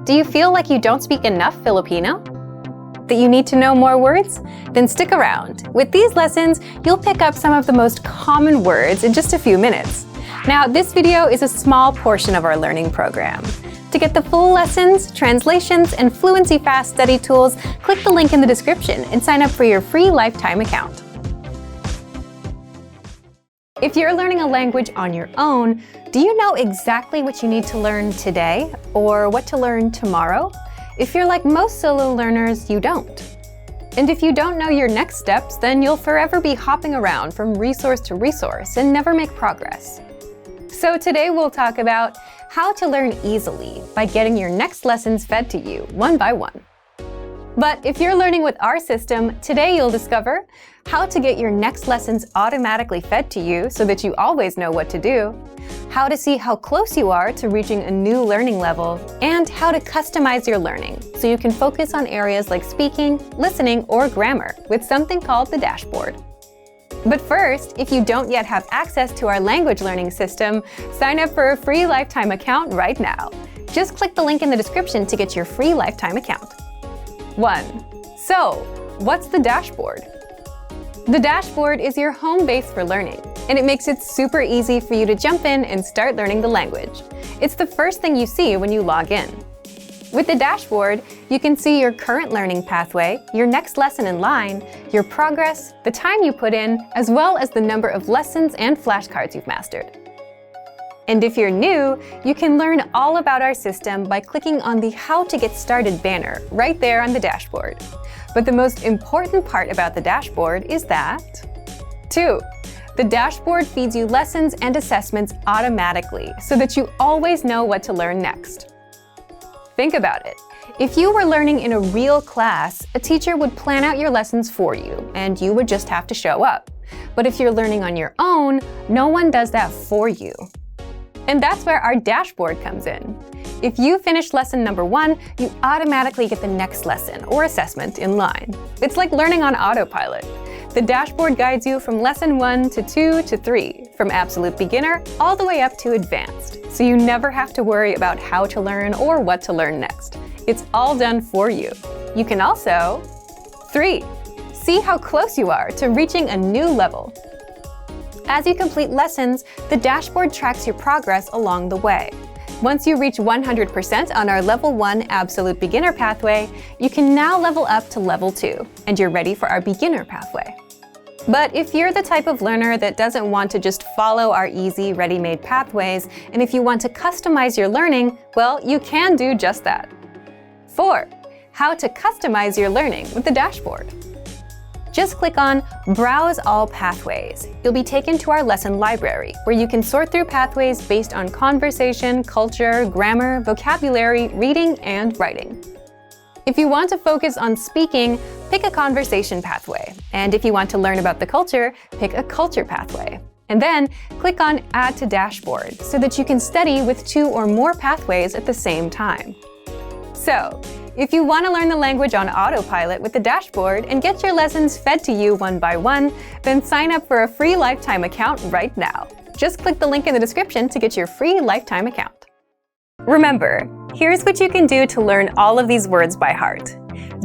Do you feel like you don't speak enough Filipino? That you need to know more words? Then stick around. With these lessons, you'll pick up some of the most common words in just a few minutes. Now, this video is a small portion of our learning program. To get the full lessons, translations, and fluency fast study tools, click the link in the description and sign up for your free lifetime account. If you're learning a language on your own, do you know exactly what you need to learn today or what to learn tomorrow? If you're like most solo learners, you don't. And if you don't know your next steps, then you'll forever be hopping around from resource to resource and never make progress. So today we'll talk about how to learn easily by getting your next lessons fed to you one by one. But if you're learning with our system, today you'll discover how to get your next lessons automatically fed to you so that you always know what to do, how to see how close you are to reaching a new learning level, and how to customize your learning so you can focus on areas like speaking, listening, or grammar with something called the dashboard. But first, if you don't yet have access to our language learning system, sign up for a free lifetime account right now. Just click the link in the description to get your free lifetime account. 1. So, what's the dashboard? The dashboard is your home base for learning, and it makes it super easy for you to jump in and start learning the language. It's the first thing you see when you log in. With the dashboard, you can see your current learning pathway, your next lesson in line, your progress, the time you put in, as well as the number of lessons and flashcards you've mastered. And if you're new, you can learn all about our system by clicking on the How to Get Started banner right there on the dashboard. But the most important part about the dashboard is that 2. The dashboard feeds you lessons and assessments automatically so that you always know what to learn next. Think about it. If you were learning in a real class, a teacher would plan out your lessons for you, and you would just have to show up. But if you're learning on your own, no one does that for you. And that's where our dashboard comes in. If you finish lesson number 1, you automatically get the next lesson or assessment in line. It's like learning on autopilot. The dashboard guides you from lesson 1 to 2 to 3, from absolute beginner all the way up to advanced, so you never have to worry about how to learn or what to learn next. It's all done for you. You can also 3. See how close you are to reaching a new level. As you complete lessons, the dashboard tracks your progress along the way. Once you reach 100% on our Level 1 Absolute Beginner pathway, you can now level up to Level 2, and you're ready for our Beginner pathway. But if you're the type of learner that doesn't want to just follow our easy, ready-made pathways, and if you want to customize your learning, well, you can do just that. 4. How to customize your learning with the dashboard. Just click on Browse All Pathways. You'll be taken to our lesson library, where you can sort through pathways based on conversation, culture, grammar, vocabulary, reading, and writing. If you want to focus on speaking, pick a conversation pathway. And if you want to learn about the culture, pick a culture pathway. And then click on Add to Dashboard so that you can study with 2 or more pathways at the same time. So, if you want to learn the language on autopilot with the dashboard and get your lessons fed to you one by one, then sign up for a free lifetime account right now. Just click the link in the description to get your free lifetime account. Remember, here's what you can do to learn all of these words by heart.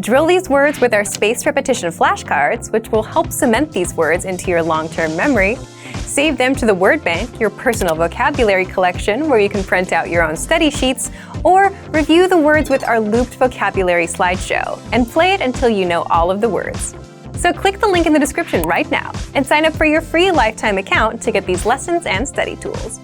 Drill these words with our spaced repetition flashcards, which will help cement these words into your long-term memory. Save them to the word bank, your personal vocabulary collection, where you can print out your own study sheets, or review the words with our looped vocabulary slideshow, and play it until you know all of the words. So click the link in the description right now and sign up for your free lifetime account to get these lessons and study tools.